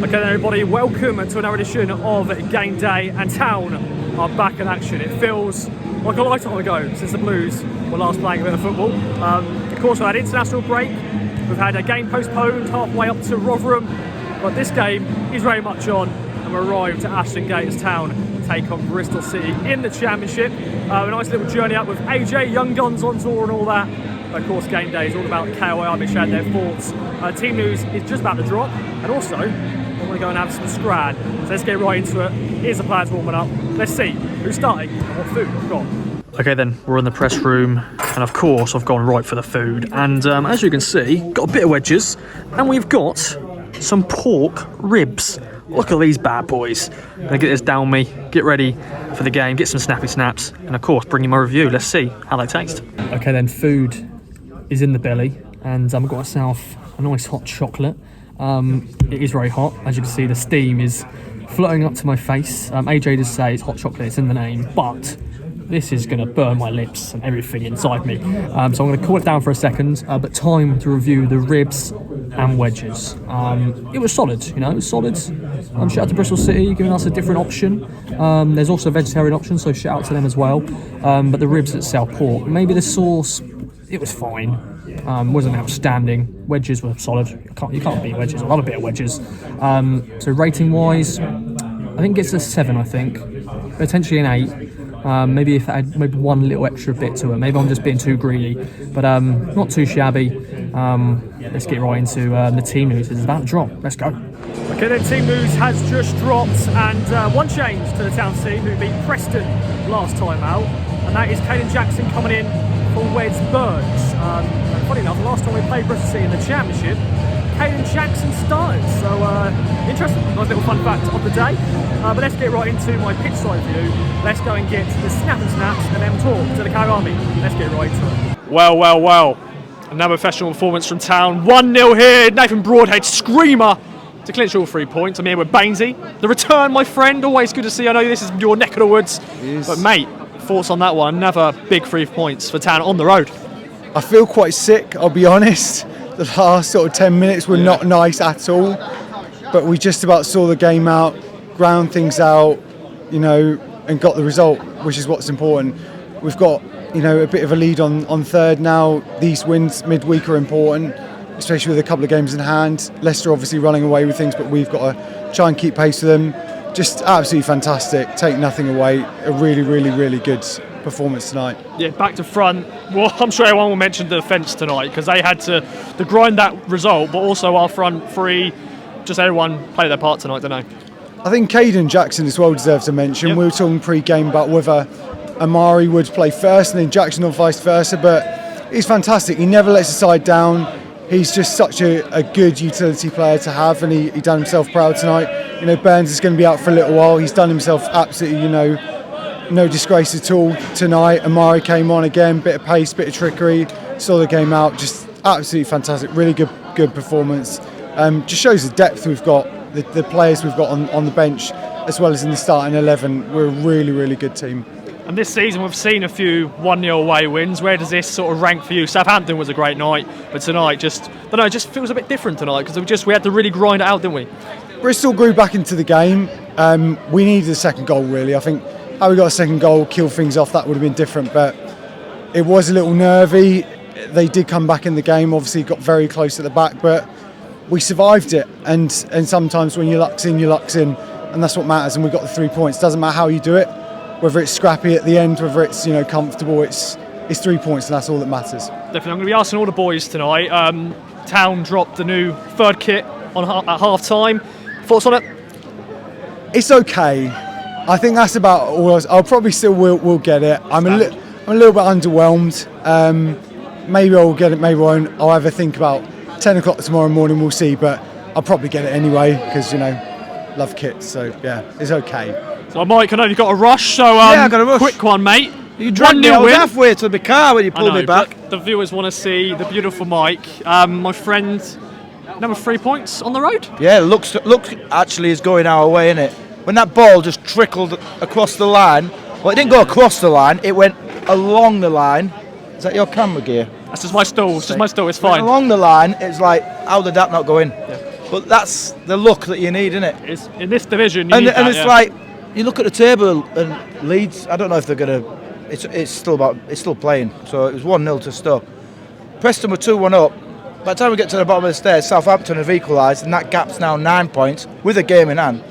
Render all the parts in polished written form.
Okay then everybody, welcome to another edition of Game Day, and Town are back in action. It feels like a lifetime ago since the Blues were last playing a bit of football. Of course we had international break, we've had a game postponed halfway up to Rotherham, but this game is very much on, and we're arrived at Ashton Gate as Town take on Bristol City in the Championship. A nice little journey up with AJ, Young Guns on tour and all that. Of course, Game Day is all about KOI. They shared their thoughts. Team news is just about to drop, and also I want to go and have some scrad. So let's get right into it. Here's the players warming up. Let's see who's starting and what food we've got. Okay then, we're in the press room, and of course I've gone right for the food. And as you can see, got a bit of wedges, and we've got some pork ribs. Look at these bad boys. I'm gonna get this down me, get ready for the game, get some snappy snaps, and of course bring you my review. Let's see how they taste. Okay then, food is in the belly, and I've got myself a nice hot chocolate. It is very hot. As you can see, the steam is floating up to my face. AJ does say it's hot chocolate, it's in the name, but this is going to burn my lips and everything inside me. So I'm going to cool it down for a second, but time to review the ribs and wedges. It was solid, you know, it was solid. Shout out to Bristol City, giving us a different option. There's also a vegetarian option, so shout out to them as well. But the ribs itself, pork, maybe the sauce, it was fine. Wasn't outstanding. Wedges were solid. You can't beat wedges. I love a bit of wedges. So rating wise, I think it's a 7. I think potentially an 8. Maybe if I had maybe one little extra bit to it. Maybe I'm just being too greedy, but not too shabby. Let's get right into the team news. It's about to drop. Let's go. Okay, then team news has just dropped, and one change to the Town team who beat Preston last time out, and that is Caden Jackson coming in for Wes Burns. And funny enough, the last time we played Bristol City in the Championship, Caden Jackson started. So interesting, nice little fun fact of the day. But let's get right into my pitch side view. Let's go and get the snap and snaps and then talk to the Cal Army. Let's get right into it. Well. Another professional performance from Town. 1-0 here. Nathan Broadhead screamer to clinch all 3 points. I'm here with Bainesy. The return, my friend. Always good to see. I know this is your neck of the woods. Yes. But mate, thoughts on that one? Another big 3 points for Town on the road. I feel quite sick, I'll be honest. The last sort of 10 minutes were not nice at all. But we just about saw the game out, ground things out, you know, and got the result, which is what's important. We've got, you know, a bit of a lead on third now. These wins midweek are important, especially with a couple of games in hand. Leicester obviously running away with things, but we've got to try and keep pace with them. Just absolutely fantastic. Take nothing away. A really good performance tonight. Yeah, back to front. Well, I'm sure everyone will mention the defence tonight because they had to grind that result, but also our front three. Just everyone played their part tonight, don't they? I think Caden Jackson as well deserves a mention. Yep. We were talking pre-game about whether Amari would play first and then Jackson or vice versa, but he's fantastic. He never lets the side down. He's just such a good utility player to have, and he done himself proud tonight. You know, Burns is going to be out for a little while. He's done himself absolutely, you know, no disgrace at all tonight. Amari came on again, bit of pace, bit of trickery, saw the game out. Just absolutely fantastic. Really good performance. Just shows the depth we've got, the players we've got on the bench, as well as in the starting 11. We're a really good team. And this season we've seen a few 1-0 away wins. Where does this sort of rank for you? Southampton was a great night, but tonight just feels a bit different tonight because we had to really grind it out, didn't we? Bristol grew back into the game. We needed a second goal, really. I think how we got a second goal, killed things off, that would have been different, but it was a little nervy. They did come back in the game, obviously got very close at the back, but we survived it, and sometimes when your luck's in, and that's what matters, and we got the 3 points. Doesn't matter how you do it, whether it's scrappy at the end, whether it's, you know, comfortable, it's 3 points, and that's all that matters. Definitely. I'm going to be asking all the boys tonight. Town dropped the new third kit at half time. Thoughts on it? It's okay. I think that's about all. I'll probably still will get it. I'm a little bit underwhelmed. Maybe I'll get it, maybe I won't. I'll have a think about 10 o'clock tomorrow morning, we'll see, but I'll probably get it anyway because, you know, love kits, so yeah, it's okay. So Mike, I know you've got a rush, so yeah, I got a rush. Quick one, mate. You dragged me halfway to the car when you pulled me back. The viewers want to see the beautiful Mike. My friend, number 3 points on the road. Yeah, looks actually is going our way, isn't it? When that ball just trickled across the line, well, it didn't go across the line, it went along the line. Is that your camera gear? That's just my stall. It's just my stall. It's fine. Along the line, it's like, how did that not go in? Yeah. But that's the luck that you need, isn't it? It's, in this division, you And, need and that, it's yeah. like, you look at the table and Leeds, I don't know if they're going to, it's still playing. So it was 1-0 to Stoke. Preston were 2-1 up. By the time we get to the bottom of the stairs, Southampton have equalised, and that gap's now 9 points with a game in hand.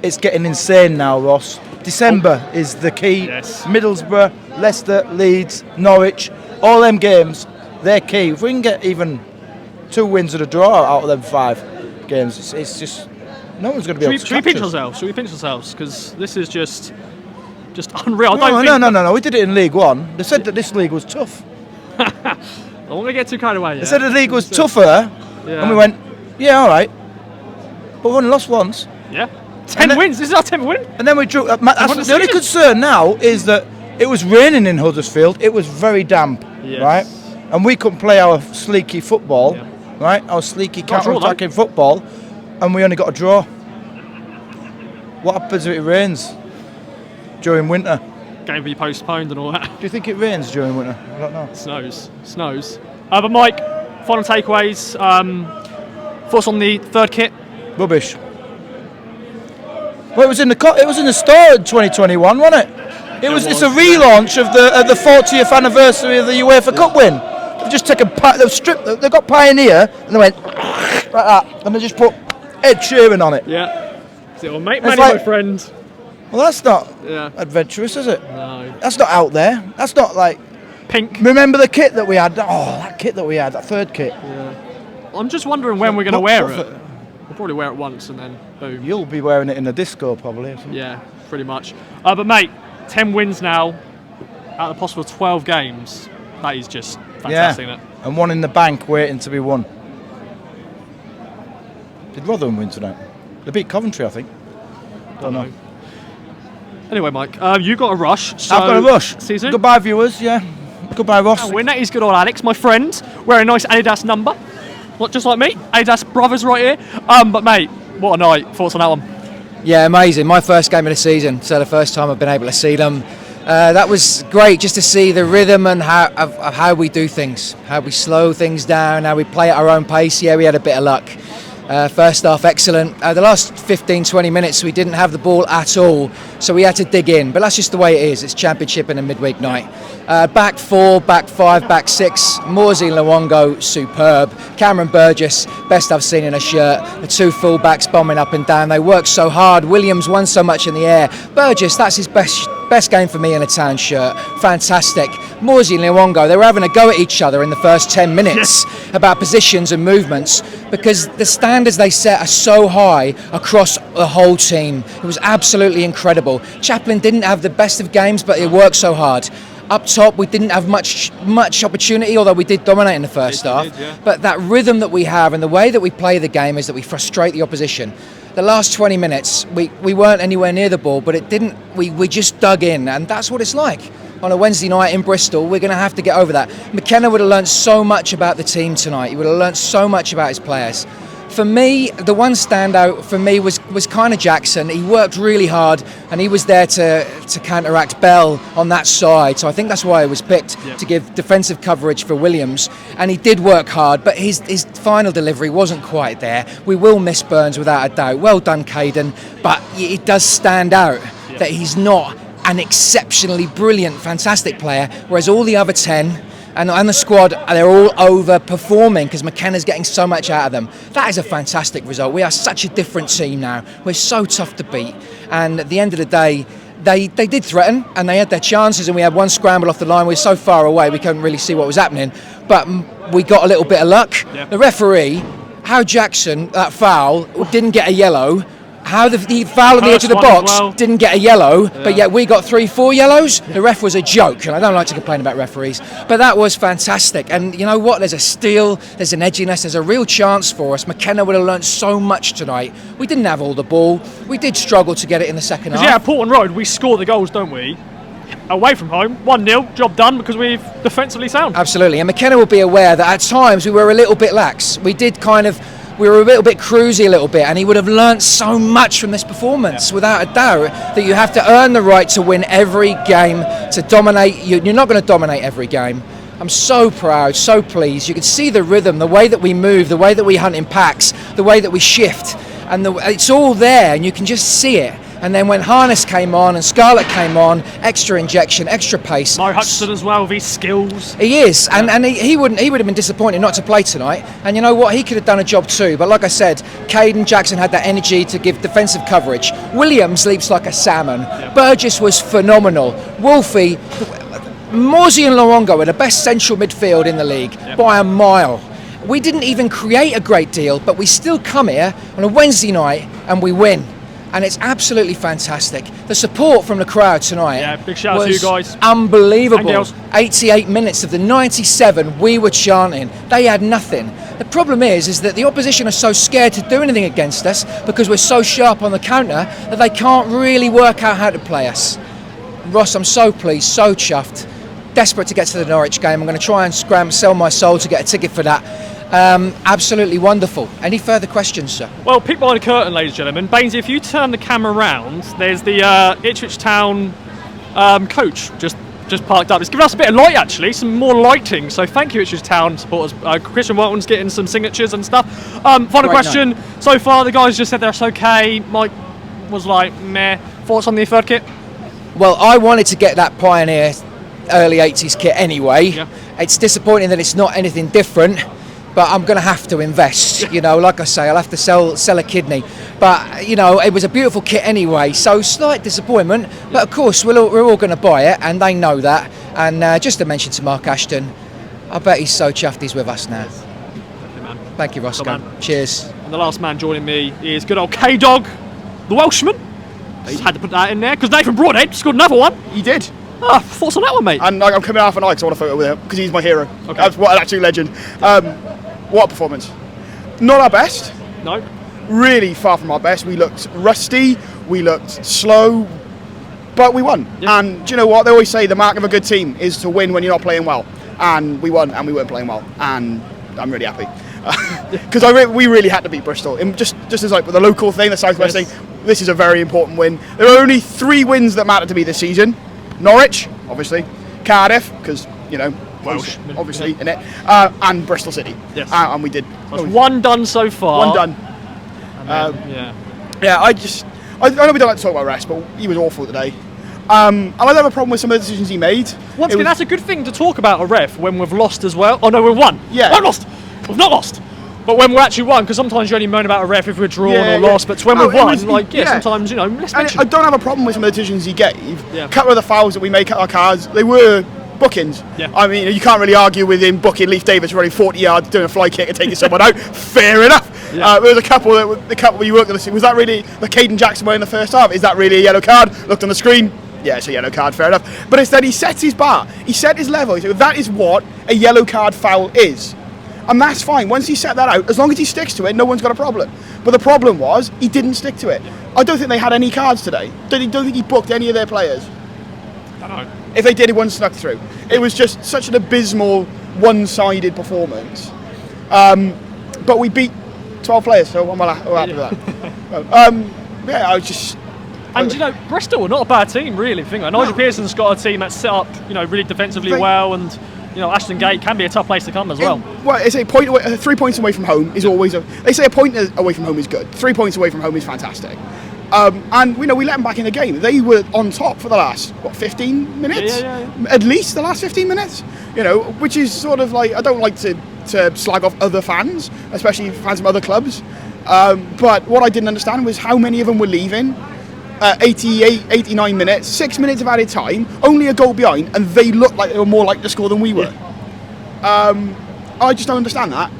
It's getting insane now, Ross. December is the key. Yes. Middlesbrough, Leicester, Leeds, Norwich, all them games, they're key. If we can get even 2 wins and a draw out of them 5 games, it's just, no one's going to be able to Should we catch pinch us. ourselves? Should we pinch ourselves? Because this is just unreal. No. We did it in League One. They said that this league was tough. I don't want to get too carried away. They said the league was tougher, and we went, yeah, all right. But we only lost once. Yeah. 10 wins. This is our 10th win. And then we drew. The only concern now is that it was raining in Huddersfield. It was very damp, Yes. right? And we couldn't play our sleeky football, Yeah. right? Our sleeky Got a draw, counter-attacking football, and we only got a draw. What happens if it rains during winter? Game be postponed and all that. Do you think it rains during winter? I don't know. Snows. But Mike, final takeaways. Thoughts on the third kit? Rubbish. Well, it was in the store in 2021, wasn't it? It's a relaunch of the 40th anniversary of the UEFA Cup win. They've just taken they've got Pioneer and they went like that, and they just put Ed Sheeran on it. Yeah. So, mate, It's my like- friend. Well, that's not Yeah. adventurous, is it? No. That's not out there. That's not like. Pink. Remember the kit that we had? Oh, that kit that we had, that third kit. I'm just wondering when we're going to Not wear worth it. We'll probably wear it once and then boom. You'll be wearing it in a disco probably. Or something. Yeah, pretty much. But mate, 10 wins now out of the possible 12 games. That is just fantastic, isn't it? And one in the bank waiting to be won. Did Rotherham win tonight? They beat Coventry, I think. Don't know. Anyway, Mike, you got a rush. So I've got a rush. Season. Goodbye, viewers. Yeah. Goodbye, Ross. And winner is good old Alex, my friend, wearing a nice Adidas number. Not just like me, Adidas brothers right here. But mate, what a night. Thoughts on that one? Yeah, amazing. My first game of the season, so the first time I've been able to see them. That was great just to see the rhythm and how we do things, how we slow things down, how we play at our own pace. Yeah, we had a bit of luck. First half, excellent. The last 15-20 minutes, we didn't have the ball at all, so we had to dig in. But that's just the way it is. It's Championship and a midweek night. Back 4, back 5, back 6. Morsey and Luongo, superb. Cameron Burgess, best I've seen in a shirt. The 2 full-backs bombing up and down. They worked so hard. Williams won so much in the air. Burgess, that's his best game for me in a Town shirt. Fantastic. Morsey and Luongo, they were having a go at each other in the first 10 minutes about positions and movements because the standards they set are so high across the whole team. It was absolutely incredible. Chaplin didn't have the best of games, but it worked so hard. Up top, we didn't have much opportunity, although we did dominate in the first half. But that rhythm that we have and the way that we play the game is that we frustrate the opposition. The last 20 minutes, we weren't anywhere near the ball, but it didn't. We just dug in, and that's what it's like. On a Wednesday night in Bristol, we're going to have to get over that. McKenna would have learnt so much about the team tonight. He would have learnt so much about his players. For me, the one standout for me was kind of Jackson. He worked really hard, and he was there to counteract Bell on that side. So I think that's why he was picked to give defensive coverage for Williams. And he did work hard, but his final delivery wasn't quite there. We will miss Burns without a doubt. Well done, Caden. But it does stand out that he's not an exceptionally brilliant, fantastic player, whereas all the other 10 and the squad, they're all overperforming because McKenna's getting so much out of them. That is a fantastic result. We are such a different team now. We're so tough to beat. And at the end of the day, they did threaten and they had their chances, and we had one scramble off the line. We were so far away we couldn't really see what was happening. But we got a little bit of luck. The referee, how Jackson, that foul, didn't get a yellow. How the foul on the edge of the box didn't get a yellow, but yet we got 3-4 yellows. The ref was a joke, and I don't like to complain about referees, but that was fantastic. And you know what? There's a steal, there's an edginess, there's a real chance for us. McKenna would have learnt so much tonight. We didn't have all the ball. We did struggle to get it in the second half. Yeah, at Portland Road, we score the goals, don't we? Away from home, 1-0, job done because we've defensively sound. Absolutely, and McKenna will be aware that at times we were a little bit lax. We were a little bit cruisy a little bit, and he would have learnt so much from this performance, without a doubt, that you have to earn the right to win every game, to dominate. You're not going to dominate every game, I'm so proud, so pleased. You can see the rhythm, the way that we move, the way that we hunt in packs, the way that we shift, and it's all there, and you can just see it. And then when Harness came on and Scarlett came on, extra injection, extra pace. Mo Hutchinson as well with his skills. He is, and he would have been disappointed not to play tonight. And you know what? He could have done a job too. But like I said, Caden Jackson had that energy to give defensive coverage. Williams leaps like a salmon. Burgess was phenomenal. Wolfie, Morsey and Lorongo are the best central midfield in the league by a mile. We didn't even create a great deal, but we still come here on a Wednesday night and we win. And it's absolutely fantastic. The support from the crowd tonight Big shout out to you guys. Unbelievable. 88 minutes of the 97 we were chanting. They had nothing. The problem is that the opposition are so scared to do anything against us because we're so sharp on the counter that they can't really work out how to play us. Ross, I'm so pleased, so chuffed. Desperate to get to the Norwich game. I'm going to try and sell my soul to get a ticket for that. Absolutely wonderful. Any further questions, sir? Well, peek behind the curtain, ladies and gentlemen. Bainesy, if you turn the camera round, there's the Ipswich Town coach just parked up. It's given us a bit of light, actually, some more lighting. So thank you, Ipswich Town supporters. Christian Walton's getting some signatures and stuff. Final question. So far, the guys just said they're okay. Mike was like, meh. Thoughts on the third kit? Well, I wanted to get that Pioneer early 80s kit anyway. Yeah. It's disappointing that it's not anything different. But I'm going to have to invest, you know, like I say, I'll have to sell a kidney. But, you know, it was a beautiful kit anyway, so slight disappointment. But, of course, we're all going to buy it, and they know that. And just to mention to Mark Ashton, I bet he's so chuffed he's with us now. Thank you, Roscoe. Cheers. And the last man joining me is good old K-Dog, the Welshman. Just had to put that in there, because Nathan Broadhead scored another one. He did. Thoughts on that one, mate? And I'm coming out for a night because I want a photo with him because he's my hero. Okay. What an absolute legend. What a performance. Not our best. No. Really far from our best. We looked rusty, we looked slow, but we won. Yeah. And do you know what? They always say the mark of a good team is to win when you're not playing well. And we won and we weren't playing well. And I'm really happy. Because we really had to beat Bristol. And just as like with the local thing, the Southwest thing, this is a very important win. There are only 3 wins that matter to me this season. Norwich, obviously. Cardiff, because, you know, Welsh, obviously, in it, and Bristol City. Yes. And we did. That's one done so far. One done. Yeah, I know we don't like to talk about rest, but he was awful today. And I have a problem with some of the decisions he made. Once again, that's a good thing to talk about a ref when we've lost as well. Oh no, we've won. Yeah. We've lost. We've not lost. But when we're actually won, because sometimes you only moan about a ref if we're drawn or lost, but when we've won, sometimes, you know, let's mention. I don't have a problem with some of the decisions he gave. Yeah. A couple of the fouls that we made at our cards, they were bookings. Yeah. I mean, you can't really argue with him booking Leif Davis running 40 yards, doing a fly kick and taking someone out. Fair enough. Yeah. There was a couple where you weren't going to see. Was that really the Caden Jackson one in the first half? Is that really a yellow card? Looked on the screen. Yeah, it's a yellow card, fair enough. But instead he sets his bar. He set his level. He said, that is what a yellow card foul is. And that's fine. Once he set that out, as long as he sticks to it, no one's got a problem. But the problem was, he didn't stick to it. I don't think they had any cards today. Don't think he booked any of their players. I don't know. If they did, it wasn't snuck through. It was just such an abysmal, one-sided performance. But we beat 12 players, so I'm happy with that. I was just... And you know, Bristol are not a bad team, really. Think about it. Nigel Pearson's got a team that's set up, you know, really defensively well, and you know, Ashton Gate can be a tough place to come as well. Well, it's a point away, 3 points away from home is always they say a point away from home is good. 3 points away from home is fantastic. And we let them back in the game. They were on top for the last 15 minutes, at least the last 15 minutes. You know, which is sort of like, I don't like to slag off other fans, especially fans from other clubs. But what I didn't understand was how many of them were leaving. 88, 89 minutes, 6 minutes of added time, only a goal behind, and they looked like they were more likely to score than we were. I just don't understand that,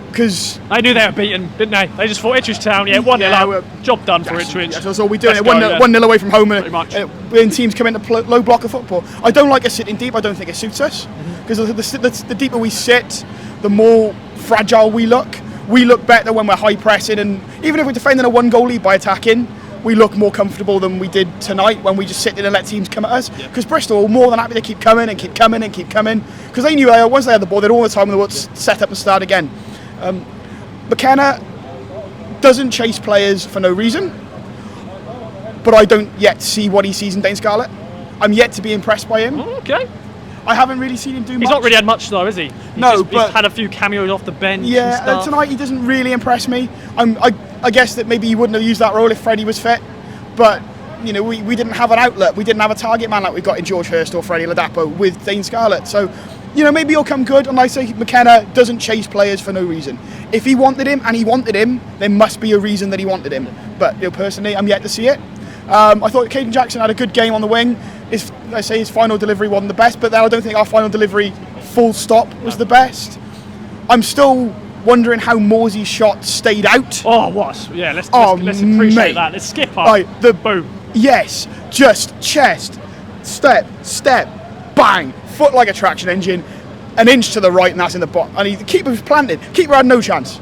because... They knew they were beaten, didn't they? They just thought Ipswich Town, 1-0 out, job done for Ipswich. That's all we're doing, 1-0 away from home, when teams come into low block of football. I don't like us sitting deep, I don't think it suits us, because the deeper we sit, the more fragile we look. We look better when we're high pressing, and even if we're defending a 1-goal lead by attacking, we look more comfortable than we did tonight when we just sit in and let teams come at us. Because Bristol were more than happy to keep coming and keep coming and keep coming. Because they knew once they had the ball, they'd all the time they would set up and start again. McKenna doesn't chase players for no reason. But I don't yet see what he sees in Dane Scarlett. I'm yet to be impressed by him. Okay. I haven't really seen him do much. He's not really had much though, is he? He's had a few cameos off the bench. Yeah, and stuff. Tonight he doesn't really impress me. I guess that maybe he wouldn't have used that role if Freddie was fit, but you know, we didn't have an outlet. We didn't have a target man like we've got in George Hurst or Freddie Ladapo with Dane Scarlett. So, you know, maybe he'll come good. And like I say, McKenna doesn't chase players for no reason. If he wanted him and he wanted him, there must be a reason that he wanted him. But you know, personally, I'm yet to see it. I thought Caden Jackson had a good game on the wing. His final delivery wasn't the best, but then I don't think our final delivery, full stop, was the best. I'm still wondering how Morsey's shot stayed out. Oh, what? Yeah, let's appreciate that. Let's skip up. Boom. Yes, just chest, step, bang, foot like a traction engine, an inch to the right, and that's in the bottom. And the keeper was planted. Keeper had no chance.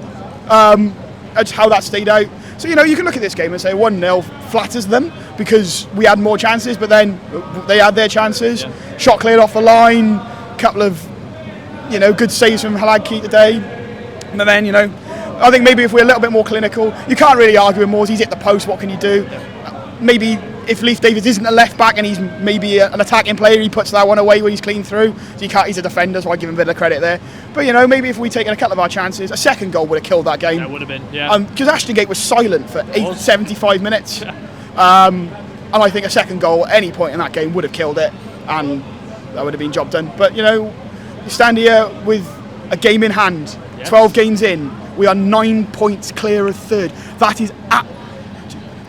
That's how that stayed out. So, you know, you can look at this game and say 1-0 flatters them because we had more chances, but then they had their chances. Yeah. Shot cleared off the line, couple of, you know, good saves from Haladki today. And then, you know, I think maybe if we're a little bit more clinical, you can't really argue with Moores. He's hit the post, what can you do? Maybe if Leif Davies isn't a left back and he's maybe an attacking player, he puts that one away when he's clean through. So he's a defender, so I give him a bit of credit there. But you know, maybe if we'd taken a couple of our chances, a second goal would have killed that game. Yeah, it would have been, yeah. Because Ashton Gate was silent for 75 minutes. And I think a second goal at any point in that game would have killed it, and that would have been job done. But you know, you stand here with a game in hand, 12 games in, we are 9 points clear of third. That is,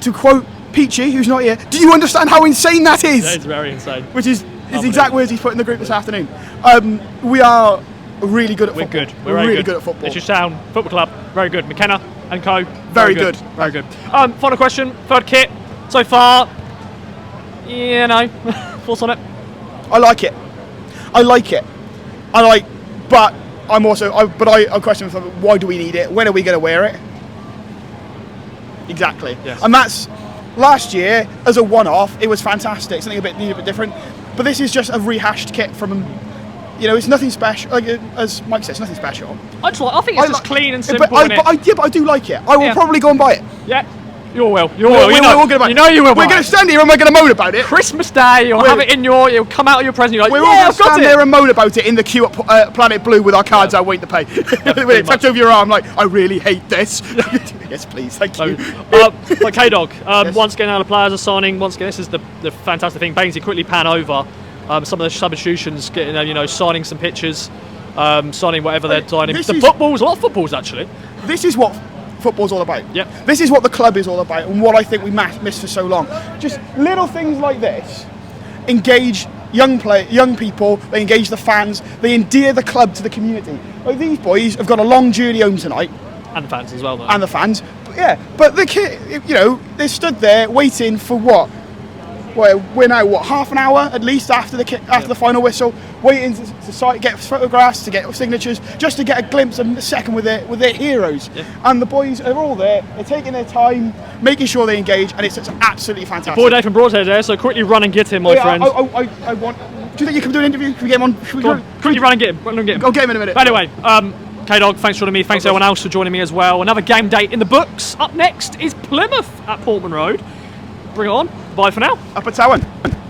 to quote Peachy, who's not here, do you understand how insane that is? That is very insane. Which is the exact words he's put in the group this afternoon. We are really good at football. We're really good at football. Ipswich Town Football Club, very good. McKenna and co, very good. Very good. Final question, third kit so far. You know, thoughts on it? I like it. But I'm also, I question why do we need it? When are we going to wear it? Exactly. Yes. And that's, last year, as a one-off, it was fantastic, something a bit different. But this is just a rehashed kit from, you know, it's nothing special. Like, as Mike says, nothing special. I think it's just clean and simple. But I do like it. I will probably go and buy it. Yeah. You will. You know you will. We're going to stand here and we're going to moan about it. Christmas Day, you'll have it in it'll come out of your present. You're like, we're all going to stand there and moan about it in the queue at Planet Blue with our cards out waiting to pay. With it tucked over your arm, like, I really hate this. Yes, please, thank you. But K-Dog, once again, now the players are signing. Once again, this is the fantastic thing. Bainesy, quickly pan over some of the substitutions, getting signing some pictures, signing whatever they're signing. A lot of footballs actually. This is what football's all about. Yep. This is what the club is all about, and what I think we missed for so long. Just little things like this engage young people. They engage the fans. They endear the club to the community. Like, these boys have got a long journey home tonight, and the fans as well, though. And the fans, but the kid, you know, they stood there waiting for what? Well, we're now half an hour at least after the final whistle, waiting to get photographs, to get signatures, just to get a glimpse of a second with their heroes. Yeah. And the boys are all there. They're taking their time, making sure they engage, and it's absolutely fantastic. Broadhead from Broadhead there, so quickly run and get him, my friend. I want. Do you think you can do an interview? Can we get him on? Quickly run and get him. I'll get him in a minute. But anyway, K-Dog, thanks for joining me. Thanks everyone else for joining me as well. Another game day in the books. Up next is Plymouth at Portman Road. Bring it on. Bye for now. Up at Towan.